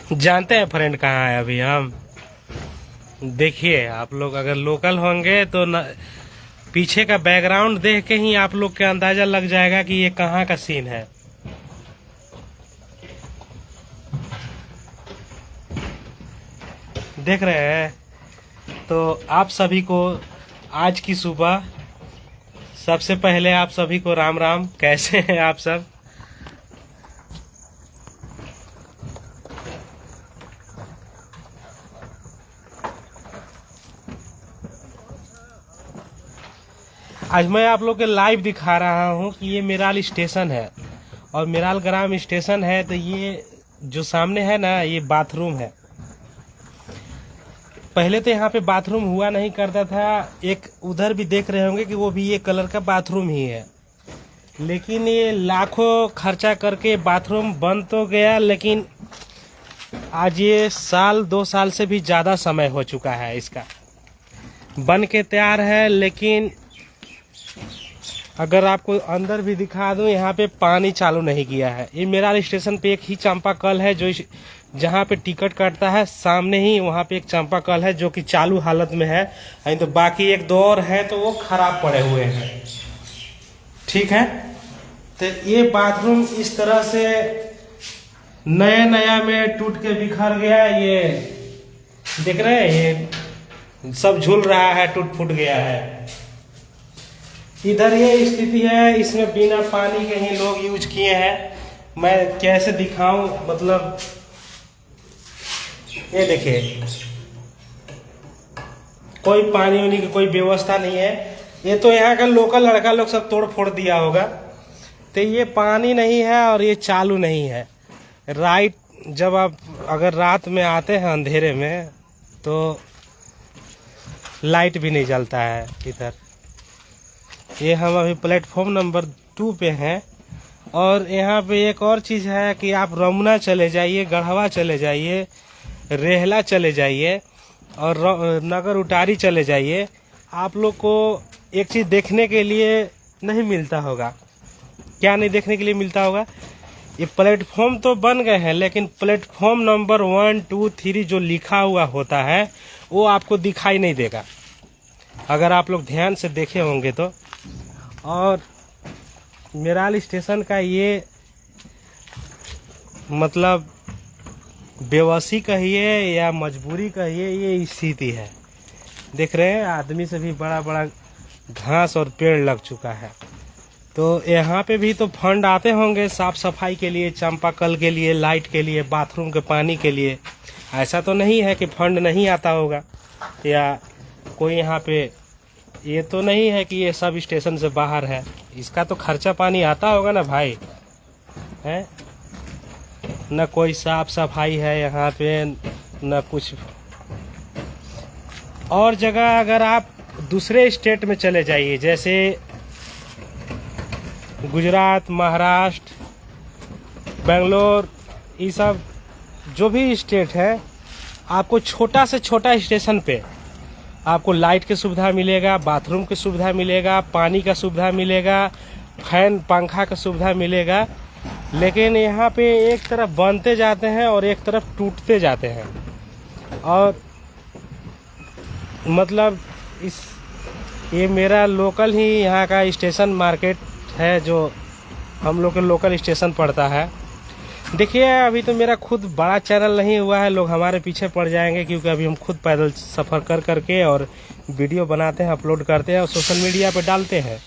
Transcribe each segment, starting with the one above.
जानते हैं फ्रेंड कहाँ है अभी हम? देखिए, आप लोग अगर लोकल होंगे तो पीछे का बैकग्राउंड देख के ही आप लोग के अंदाजा लग जाएगा कि ये कहाँ का सीन है। देख रहे हैं? तो आप सभी को आज की सुबह सबसे पहले आप सभी को राम राम। कैसे हैं आप सब? आज मैं आप लोग के लाइव दिखा रहा हूँ कि ये मेराल स्टेशन है और मेराल ग्राम स्टेशन है। तो ये जो सामने है ना, ये बाथरूम है। पहले तो यहाँ पे बाथरूम हुआ नहीं करता था। एक उधर भी देख रहे होंगे कि वो भी ये कलर का बाथरूम ही है, लेकिन ये लाखों खर्चा करके बाथरूम बन तो गया, लेकिन आज ये साल 2 साल से भी ज़्यादा समय हो चुका है इसका बन के तैयार है। लेकिन अगर आपको अंदर भी दिखा दूं, यहाँ पे पानी चालू नहीं किया है। ये मेराल स्टेशन पे एक ही चंपा कल है जो जहाँ पे टिकट कटता है सामने ही वहाँ पे एक चंपा कल है जो कि चालू हालत में है। नहीं तो बाकी 1-2 और है तो वो खराब पड़े हुए हैं। ठीक है, तो ये बाथरूम इस तरह से नया में टूट के बिखर गया। ये देख रहे हैं, ये सब झूल रहा है, टूट फूट गया है। इधर ये स्थिति है, इसमें बिना पानी के ही लोग यूज किए हैं। मैं कैसे दिखाऊं, मतलब ये देखिए, कोई पानी वानी की कोई व्यवस्था नहीं है। ये तो यहाँ का लोकल लड़का लोग सब तोड़ फोड़ दिया होगा। तो ये पानी नहीं है और ये चालू नहीं है। राइट, जब आप अगर रात में आते हैं अंधेरे में तो लाइट भी नहीं जलता है इधर। ये हम अभी प्लेटफॉर्म नंबर 2 पे हैं। और यहाँ पे एक और चीज़ है कि आप रमुना चले जाइए, गढ़वा चले जाइए, रेहला चले जाइए और नगर उटारी चले जाइए, आप लोग को एक चीज़ देखने के लिए नहीं मिलता होगा। क्या नहीं देखने के लिए मिलता होगा? ये प्लेटफॉर्म तो बन गए हैं, लेकिन प्लेटफॉर्म नंबर 1, 2, 3 जो लिखा हुआ होता है वो आपको दिखाई नहीं देगा अगर आप लोग ध्यान से देखे होंगे तो। और मेराल स्टेशन का ये मतलब बेबसी कहिए या मजबूरी कहिए, ये स्थिति है। देख रहे हैं, आदमी से भी बड़ा बड़ा घास और पेड़ लग चुका है। तो यहाँ पे भी तो फंड आते होंगे साफ सफाई के लिए, चापाकल के लिए, लाइट के लिए, बाथरूम के पानी के लिए। ऐसा तो नहीं है कि फंड नहीं आता होगा, या कोई यहाँ पे ये तो नहीं है कि ये सब स्टेशन से बाहर है। इसका तो खर्चा पानी आता होगा ना भाई, है न? कोई साफ सफाई है यहाँ पे, न कुछ। और जगह अगर आप दूसरे स्टेट में चले जाइए, जैसे गुजरात, महाराष्ट्र, बेंगलोर, ये सब जो भी स्टेट है, आपको छोटा से छोटा स्टेशन पे आपको लाइट की सुविधा मिलेगा, बाथरूम की सुविधा मिलेगा, पानी का सुविधा मिलेगा, फैन पंखा का सुविधा मिलेगा। लेकिन यहाँ पे एक तरफ बनते जाते हैं और एक तरफ टूटते जाते हैं। और मतलब ये मेरा लोकल ही यहाँ का स्टेशन मार्केट है जो हम लोग के लोकल स्टेशन पड़ता है। देखिए, अभी तो मेरा खुद बड़ा चैनल नहीं हुआ है, लोग हमारे पीछे पड़ जाएंगे, क्योंकि अभी हम खुद पैदल सफ़र कर करके और वीडियो बनाते हैं, अपलोड करते हैं और सोशल मीडिया पे डालते हैं।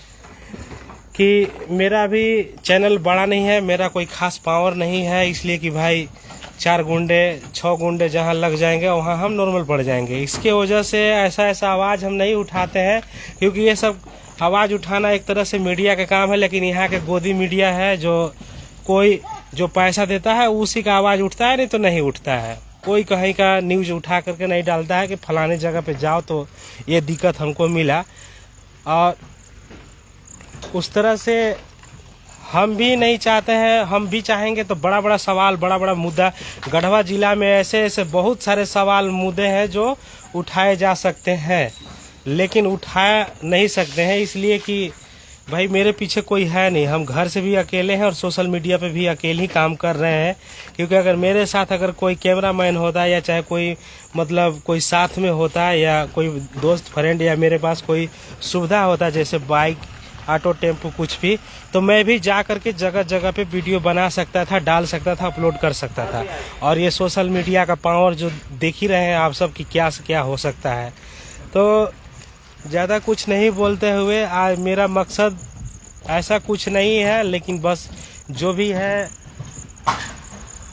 कि मेरा भी चैनल बड़ा नहीं है, मेरा कोई खास पावर नहीं है, इसलिए कि भाई 4 गुंडे 6 गुंडे जहाँ लग जाएंगे वहाँ हम नॉर्मल पड़ जाएंगे। इसके वजह से ऐसा आवाज़ हम नहीं उठाते हैं, क्योंकि ये सब आवाज़ उठाना एक तरह से मीडिया का काम है। लेकिन यहाँ के गोदी मीडिया है, जो कोई जो पैसा देता है उसी का आवाज़ उठता है, नहीं तो नहीं उठता है। कोई कहीं का न्यूज़ उठा करके नहीं डालता है कि फलाने जगह पे जाओ तो ये दिक्कत हमको मिला। और उस तरह से हम भी नहीं चाहते हैं। हम भी चाहेंगे तो बड़ा बड़ा सवाल, बड़ा बड़ा मुद्दा, गढ़वा जिला में ऐसे ऐसे बहुत सारे सवाल मुद्दे हैं जो उठाए जा सकते हैं, लेकिन उठा नहीं सकते हैं, इसलिए कि भाई मेरे पीछे कोई है नहीं, हम घर से भी अकेले हैं और सोशल मीडिया पे भी अकेले ही काम कर रहे हैं। क्योंकि अगर मेरे साथ अगर कोई कैमरामैन होता या चाहे कोई मतलब कोई साथ में होता या कोई दोस्त फ्रेंड या मेरे पास कोई सुविधा होता जैसे बाइक, ऑटो, टेम्पो कुछ भी, तो मैं भी जा करके जगह जगह पे वीडियो बना सकता था, डाल सकता था, अपलोड कर सकता था। और ये सोशल मीडिया का पावर जो देख ही रहे हैं आप सब कि क्या से क्या हो सकता है। तो ज़्यादा कुछ नहीं बोलते हुए आज मेरा मकसद ऐसा कुछ नहीं है, लेकिन बस जो भी है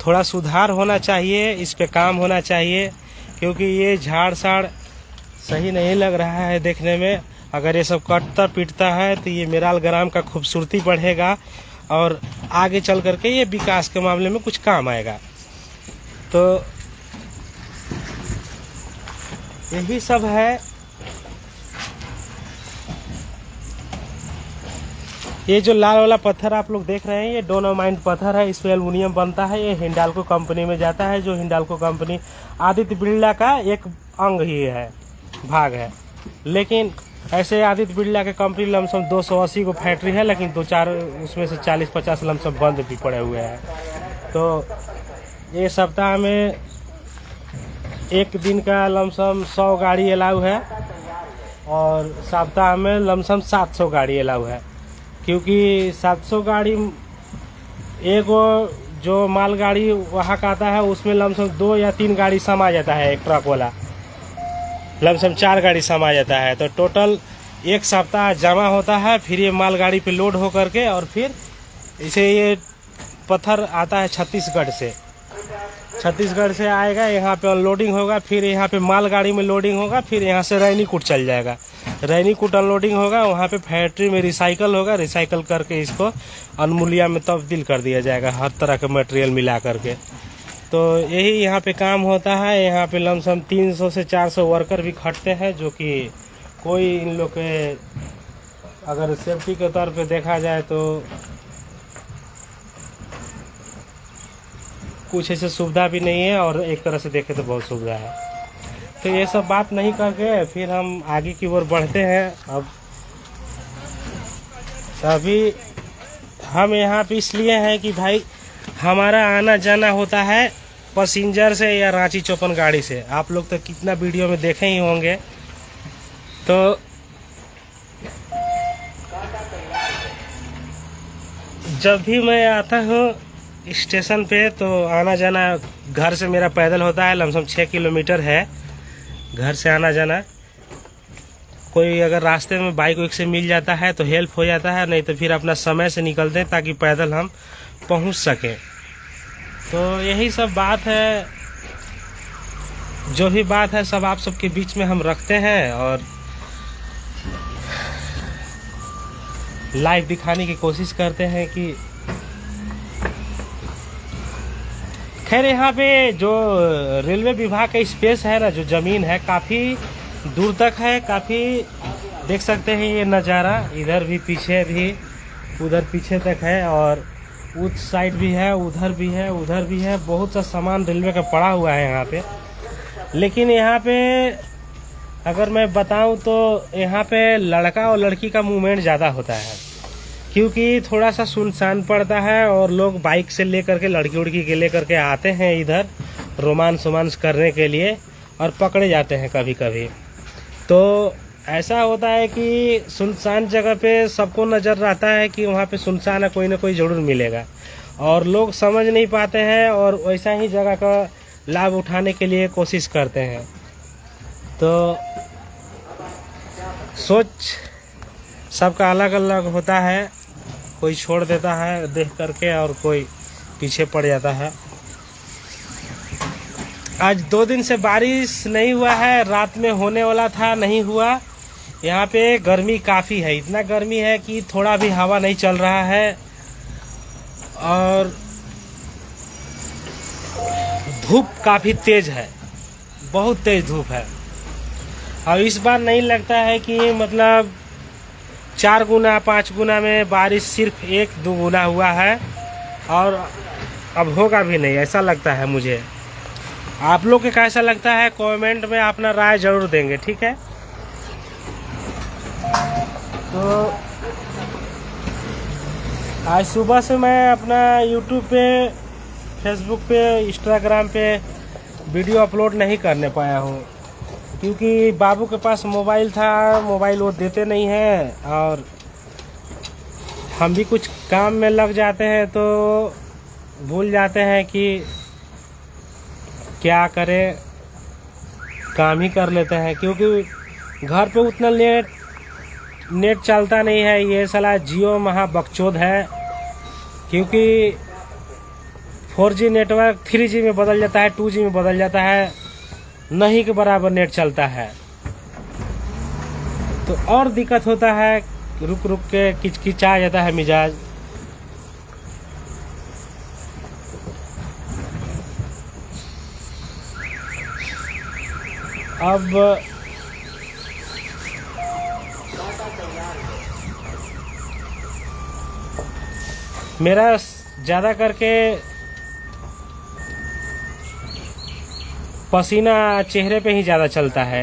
थोड़ा सुधार होना चाहिए, इस पे काम होना चाहिए। क्योंकि ये झाड़ साड़ सही नहीं लग रहा है देखने में। अगर ये सब कटता पीटता है तो ये मेराल ग्राम का खूबसूरती बढ़ेगा और आगे चल करके ये विकास के मामले में कुछ काम आएगा। तो यही सब है। ये जो लाल वाला पत्थर आप लोग देख रहे हैं ये डोलोमाइट पत्थर है, इस पे एल्युमिनियम बनता है। ये हिंडाल्को कंपनी में जाता है, जो हिंडाल्को कंपनी आदित्य बिरला का एक अंग ही है, भाग है। लेकिन ऐसे आदित्य बिरला के कंपनी लमसम 280 को फैक्ट्री है, लेकिन 2-4 उसमें से 40-50 लमसम बंद भी पड़े हुए हैं। तो ये सप्ताह में एक दिन का लमसम 100 गाड़ी अलाउ है और सप्ताह में लमसम 700 गाड़ी अलाउ है। क्योंकि 700 गाड़ी एक जो मालगाड़ी वहाँ का आता है उसमें लमसम 2 या 3 गाड़ी समा जाता है, एक ट्रक वाला लमसम 4 गाड़ी समा जाता है। तो टोटल एक सप्ताह जमा होता है, फिर ये मालगाड़ी पे लोड हो करके और फिर इसे ये पत्थर आता है छत्तीसगढ़ से आएगा, यहाँ पे अनलोडिंग होगा, फिर यहाँ पे मालगाड़ी में लोडिंग होगा, फिर यहाँ से रैनीकूट चल जाएगा, रैनीकूट अनलोडिंग होगा, वहाँ पे फैक्ट्री में रिसाइकल होगा, रिसाइकल करके इसको अनमूल्य में तब्दील कर दिया जाएगा, हर तरह के मटेरियल मिला करके। तो यही यहाँ पे काम होता है। यहाँ पे लमसम 300 से 400 वर्कर भी खटते हैं, जो कि कोई इन लोग के अगर सेफ्टी के तौर पे देखा जाए तो कुछ ऐसे सुविधा भी नहीं है और एक तरह से देखे तो बहुत सुविधा है। तो ये सब बात नहीं करके फिर हम आगे की ओर बढ़ते हैं। अब अभी हम यहाँ पे इसलिए हैं कि भाई हमारा आना जाना होता है पैसेंजर से या रांची चौपन गाड़ी से। आप लोग तो कितना वीडियो में देखे ही होंगे। तो जब भी मैं आता हूँ स्टेशन पे तो आना जाना घर से मेरा पैदल होता है, लमसम 6 किलोमीटर है घर से आना जाना। कोई अगर रास्ते में बाइक वाइक से मिल जाता है तो हेल्प हो जाता है, नहीं तो फिर अपना समय से निकलते हैं ताकि पैदल हम पहुंच सकें। तो यही सब बात है, जो भी बात है सब आप सबके बीच में हम रखते हैं और लाइव दिखाने की कोशिश करते हैं कि खैर यहाँ पे जो रेलवे विभाग का स्पेस है ना, जो ज़मीन है काफ़ी दूर तक है, काफ़ी देख सकते हैं ये नज़ारा। इधर भी पीछे भी, उधर पीछे तक है और उस साइड भी है, उधर भी है, उधर भी है। बहुत सा सामान रेलवे का पड़ा हुआ है यहाँ पे। लेकिन यहाँ पे अगर मैं बताऊँ तो यहाँ पे लड़का और लड़की का मूवमेंट ज़्यादा होता है, क्योंकि थोड़ा सा सुनसान पड़ता है और लोग बाइक से लेकर के लड़की उड़की के लेकर के आते हैं इधर रोमांस वोमांस करने के लिए और पकड़े जाते हैं कभी कभी। तो ऐसा होता है कि सुनसान जगह पे सबको नज़र रहता है कि वहाँ पे सुनसान है, कोई ना कोई ज़रूर मिलेगा और लोग समझ नहीं पाते हैं और वैसा ही जगह का लाभ उठाने के लिए कोशिश करते हैं। तो सोच सबका अलग अलग होता है, कोई छोड़ देता है देख करके और कोई पीछे पड़ जाता है। आज 2 दिन से बारिश नहीं हुआ है, रात में होने वाला था, नहीं हुआ। यहाँ पे गर्मी काफ़ी है, इतना गर्मी है कि थोड़ा भी हवा नहीं चल रहा है और धूप काफ़ी तेज है, बहुत तेज धूप है। और इस बार नहीं लगता है कि मतलब 4 गुना 5 गुना में बारिश सिर्फ 1-2 गुना हुआ है और अब होगा भी नहीं, ऐसा लगता है मुझे। आप लोग के कैसा लगता है कमेंट में अपना राय जरूर देंगे, ठीक है। तो आज सुबह से मैं अपना यूट्यूब पे, फेसबुक पे, इंस्टाग्राम पे वीडियो अपलोड नहीं करने पाया हूँ, क्योंकि बाबू के पास मोबाइल था, मोबाइल वो देते नहीं हैं, और हम भी कुछ काम में लग जाते हैं तो भूल जाते हैं कि क्या करें, काम ही कर लेते हैं, क्योंकि घर पे उतना नेट चलता नहीं है। ये साला जियो महा बकचोद है, क्योंकि 4G नेटवर्क 3G में बदल जाता है, 2G में बदल जाता है, नहीं के बराबर नेट चलता है, तो और दिक्कत होता है, रुक रुक के किचकिचा जाता है मिजाज। अब मेरा ज़्यादा करके पसीना चेहरे पे ही ज़्यादा चलता है,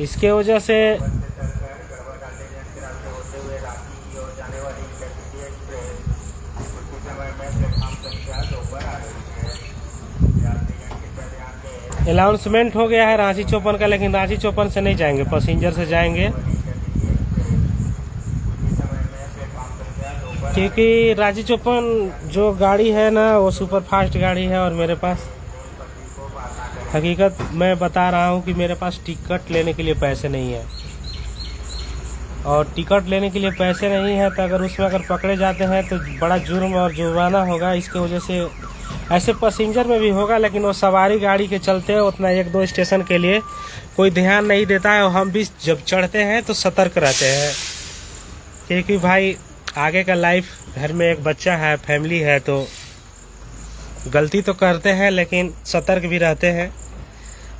इसके वजह से अनाउंसमेंट हो गया है रांची चौपन का, लेकिन रांची चौपन से नहीं जाएंगे, पैसेंजर से जाएंगे, क्योंकि रांची चौपन जो गाड़ी है ना वो सुपर फास्ट गाड़ी है, और मेरे पास हकीकत मैं बता रहा हूँ कि मेरे पास टिकट लेने के लिए पैसे नहीं है, और टिकट लेने के लिए पैसे नहीं है तो अगर उसमें अगर पकड़े जाते हैं तो बड़ा जुर्म और जुर्माना होगा। इसके वजह से ऐसे पैसेंजर में भी होगा, लेकिन वो सवारी गाड़ी के चलते उतना 1-2 स्टेशन के लिए कोई ध्यान नहीं देता है, और हम भी जब चढ़ते हैं तो सतर्क रहते हैं, क्योंकि भाई आगे का लाइफ, घर में एक बच्चा है, फैमिली है, तो गलती तो करते हैं लेकिन सतर्क भी रहते हैं।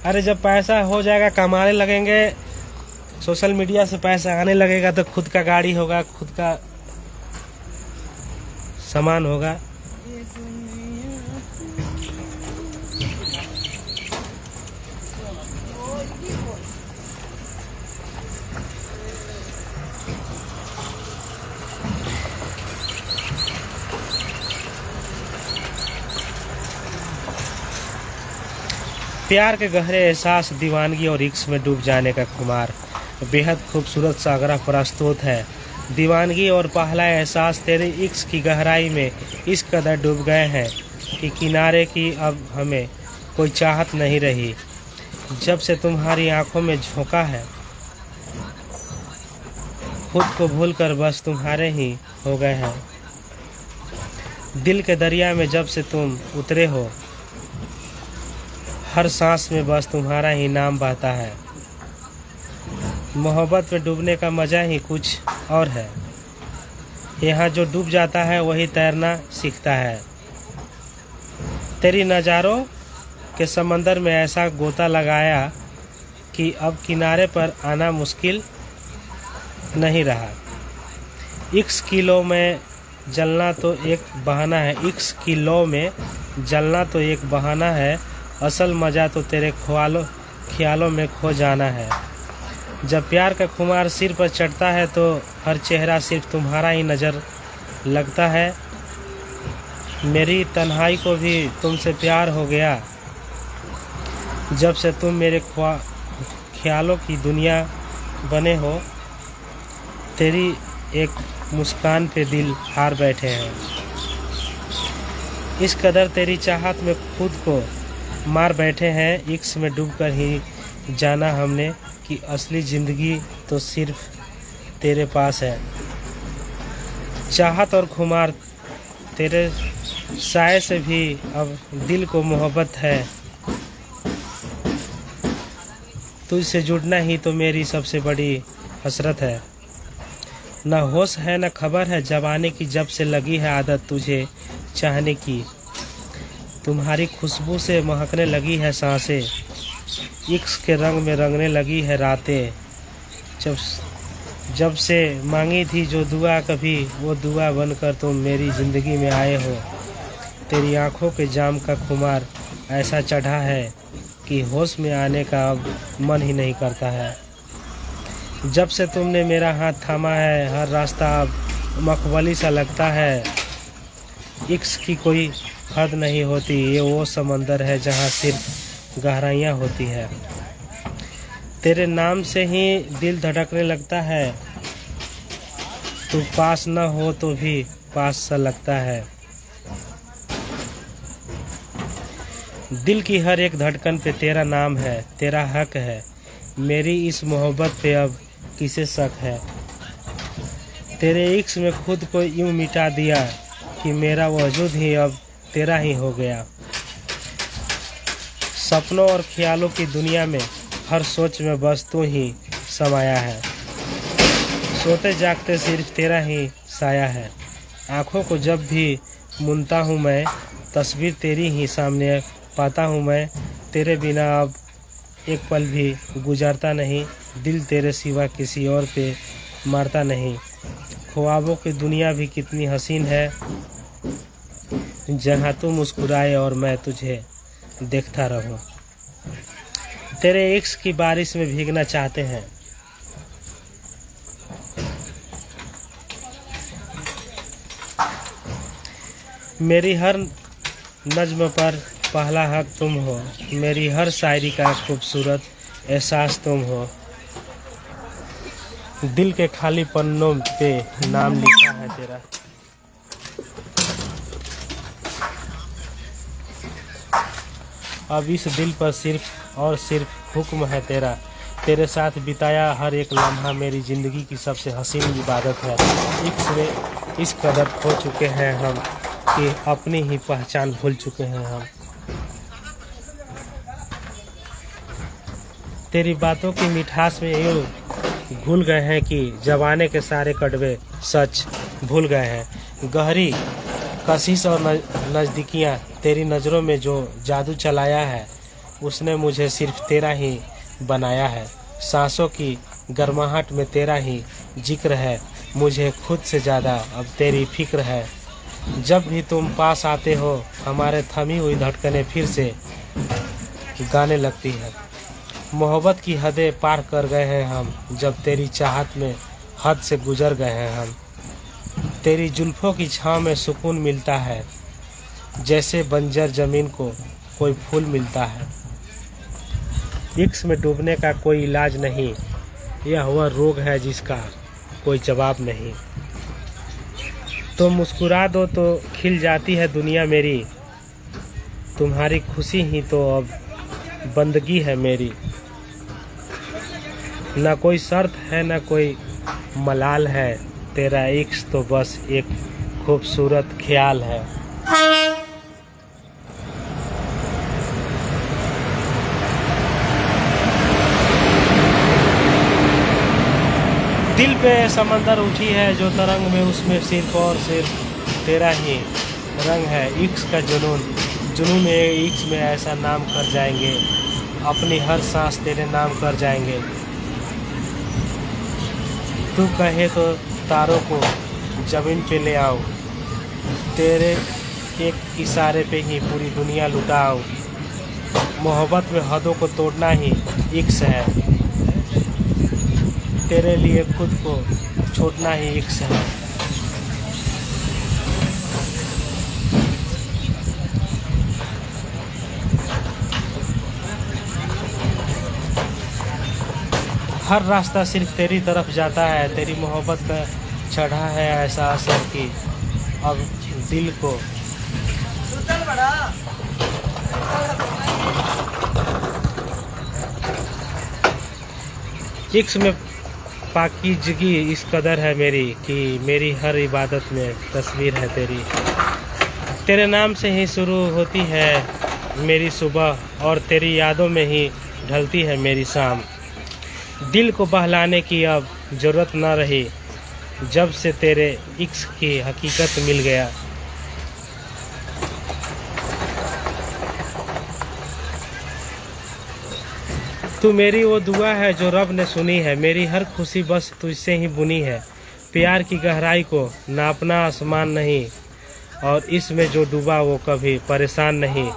अरे जब पैसा हो जाएगा, कमाने लगेंगे, सोशल मीडिया से पैसा आने लगेगा, तो खुद का गाड़ी होगा, खुद का सामान होगा। प्यार के गहरे एहसास, दीवानगी और इश्क में डूब जाने का खुमार बेहद खूबसूरत सागरा प्रस्तुत है। दीवानगी और पहला एहसास तेरे इश्क की गहराई में इस कदर डूब गए हैं कि किनारे की अब हमें कोई चाहत नहीं रही। जब से तुम्हारी आंखों में झोंका है, खुद को भूलकर बस तुम्हारे ही हो गए हैं। दिल के दरिया में जब से तुम उतरे हो, हर सांस में बस तुम्हारा ही नाम बहता है। मोहब्बत में डूबने का मज़ा ही कुछ और है। यहाँ जो डूब जाता है वही तैरना सीखता है। तेरी नज़ारों के समंदर में ऐसा गोता लगाया कि अब किनारे पर आना मुश्किल नहीं रहा। इश्क की लौ में जलना तो एक बहाना है, इश्क की लौ में जलना तो एक बहाना है, असल मज़ा तो तेरे ख्यालों में खो जाना है। जब प्यार का खुमार सिर पर चढ़ता है तो हर चेहरा सिर्फ तुम्हारा ही नज़र लगता है। मेरी तन्हाई को भी तुमसे प्यार हो गया, जब से तुम मेरे ख्यालों की दुनिया बने हो। तेरी एक मुस्कान पे दिल हार बैठे हैं। इस कदर तेरी चाहत में खुद को मार बैठे हैं। इश्क में डूबकर ही जाना हमने कि असली ज़िंदगी तो सिर्फ तेरे पास है। चाहत और खुमार तेरे साए से भी अब दिल को मोहब्बत है। तुझसे जुड़ना ही तो मेरी सबसे बड़ी हसरत है। न होश है न खबर है जवानी की, जब से लगी है आदत तुझे चाहने की। तुम्हारी खुशबू से महकने लगी है सांसें, इश्क के रंग में रंगने लगी है रातें। जब से मांगी थी जो दुआ कभी, वो दुआ बनकर तुम मेरी ज़िंदगी में आए हो। तेरी आंखों के जाम का खुमार ऐसा चढ़ा है कि होश में आने का अब मन ही नहीं करता है। जब से तुमने मेरा हाथ थामा है, हर रास्ता अब मखमली सा लगता है। इश्क की कोई हद नहीं होती, ये वो समंदर है जहाँ सिर्फ गहराइयाँ होती है। तेरे नाम से ही दिल धड़कने लगता है, तू पास न हो तो भी पास सा लगता है। दिल की हर एक धड़कन पे तेरा नाम है, तेरा हक है। मेरी इस मोहब्बत पे अब किसे शक है। तेरे इश्क में खुद को यूं मिटा दिया कि मेरा वजूद ही अब तेरा ही हो गया। सपनों और ख्यालों की दुनिया में हर सोच में बस तू ही समाया है। सोते जागते सिर्फ तेरा ही साया है। आँखों को जब भी मुनता हूँ मैं, तस्वीर तेरी ही सामने पाता हूँ मैं। तेरे बिना अब एक पल भी गुजारता नहीं, दिल तेरे सिवा किसी और पे मारता नहीं। ख्वाबों की दुनिया भी कितनी हसीन है, जहाँ तू मुस्कुराए और मैं तुझे देखता रहूं। तेरे इश्क की बारिश में भीगना चाहते हैं। मेरी हर नज्म पर पहला हक तुम हो, मेरी हर शायरी का खूबसूरत एहसास तुम हो। दिल के खाली पन्नों पे नाम लिखा है तेरा। अब इस दिल पर सिर्फ और सिर्फ हुक्म है तेरा। तेरे साथ बिताया हर एक लम्हा मेरी ज़िंदगी की सबसे हसीन इबादत है। इश्क इस कदर खो चुके हैं हम कि अपनी ही पहचान भूल चुके हैं हम। तेरी बातों की मिठास में यूँ घुल गए हैं कि ज़माने के सारे कड़वे सच भूल गए हैं। गहरी कशिश और नज़दीकियाँ तेरी नज़रों में जो जादू चलाया है, उसने मुझे सिर्फ तेरा ही बनाया है। सांसों की गर्माहट में तेरा ही जिक्र है, मुझे खुद से ज़्यादा अब तेरी फिक्र है। जब भी तुम पास आते हो, हमारे थमी हुई धड़कनें फिर से गाने लगती है। मोहब्बत की हदें पार कर गए हैं हम, जब तेरी चाहत में हद से गुजर गए हैं हम। तेरी जुल्फ़ों की छाँव में सुकून मिलता है, जैसे बंजर ज़मीन को कोई फूल मिलता है। इश्क में डूबने का कोई इलाज नहीं, यह वह रोग है जिसका कोई जवाब नहीं। तो मुस्कुरा दो तो खिल जाती है दुनिया मेरी, तुम्हारी खुशी ही तो अब बंदगी है मेरी। ना कोई शर्त है ना कोई मलाल है, तेरा इश्क तो बस एक खूबसूरत ख्याल है। दिल पे समंदर उठी है जो तरंग में, उसमें सिर्फ और सिर्फ तेरा ही रंग है। इश्क का जुनून इश्क में ऐसा नाम कर जाएंगे, अपनी हर सांस तेरे नाम कर जाएंगे। तू कहे तो तारों को ज़मीन पे ले आओ, तेरे एक इशारे पे ही पूरी दुनिया लुटाओ। मोहब्बत में हदों को तोड़ना ही इश्क है, तेरे लिए खुद को छोड़ना ही इश्क है। हर रास्ता सिर्फ तेरी तरफ जाता है, तेरी मोहब्बत का चढ़ा है ऐसा असर कि अब दिल को इश्क में पाकीज़गी इस कदर है मेरी कि मेरी हर इबादत में तस्वीर है तेरी। तेरे नाम से ही शुरू होती है मेरी सुबह और तेरी यादों में ही ढलती है मेरी शाम। दिल को बहलाने की अब ज़रूरत न रही, जब से तेरे इश्क की हकीकत मिल गया। तू मेरी वो दुआ है जो रब ने सुनी है, मेरी हर खुशी बस तुझसे ही बुनी है। प्यार की गहराई को नापना आसमान नहीं, और इसमें जो डूबा वो कभी परेशान नहीं।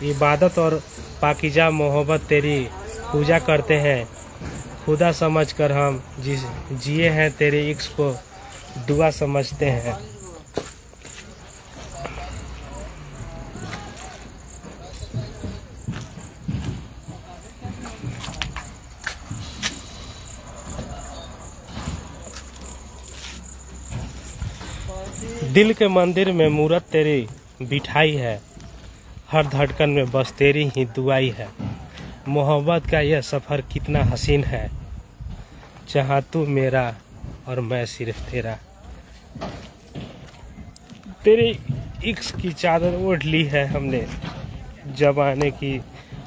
इबादत और पाकीज़ा मोहब्बत तेरी पूजा करते हैं, खुदा समझकर हम जिए हैं तेरे इश्क को दुआ समझते हैं। दिल के मंदिर में मूरत तेरी बिठाई है, हर धड़कन में बस तेरी ही दुआई है। मोहब्बत का यह सफ़र कितना हसीन है, जहाँ तू मेरा और मैं सिर्फ तेरा। तेरे इश्क की चादर ओढ़ ली है हमने, ज़माने की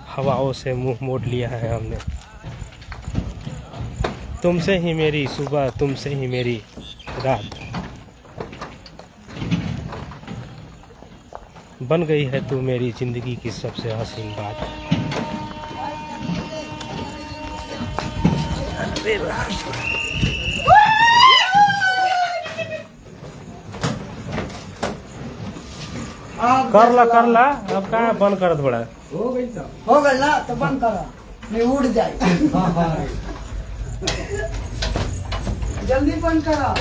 हवाओं से मुंह मोड़ लिया है हमने। तुमसे ही मेरी सुबह, तुमसे ही मेरी रात, बन गई है तू मेरी ज़िंदगी की सबसे हसीन बात। कर ला अब कहाँ बंद कर थोड़ा हो गई ना तो बंद करा नहीं उड़ जाए। जल्दी बंद करा।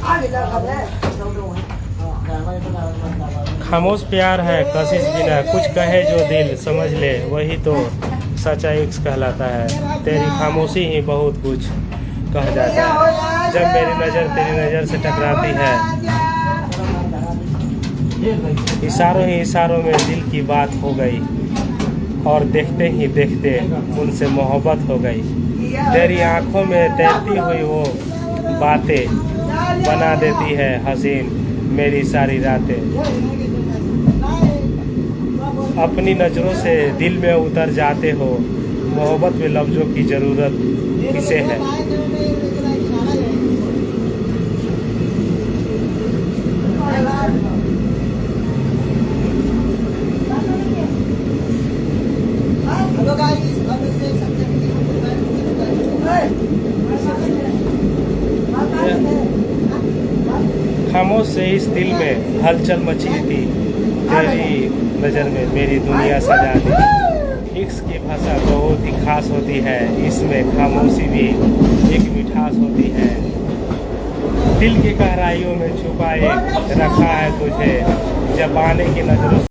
आगे जा खामोश प्यार है कशिश बिना, कुछ कहे जो दिल समझ ले वही तो सच्चा इश्क कहलाता है। तेरी खामोशी ही बहुत कुछ कह जाता है, जब मेरी नज़र तेरी नज़र से टकराती है। इशारों ही इशारों में दिल की बात हो गई, और देखते ही देखते उनसे मोहब्बत हो गई। तेरी आंखों में तैरती हुई वो बातें बना देती है हसीन मेरी सारी रातें। अपनी नज़रों से दिल में उतर जाते हो, मोहब्बत में लफ्ज़ों की ज़रूरत किसे है। खामोश से इस दिल में हलचल मची थी, तेरी नज़र में मेरी दुनिया सजा दी। इश्क की भाषा बहुत ही खास होती है, इसमें खामोशी भी एक मिठास होती है। दिल की गहराइयों में छुपाए रखा है तुझे, जब आने की नज़रों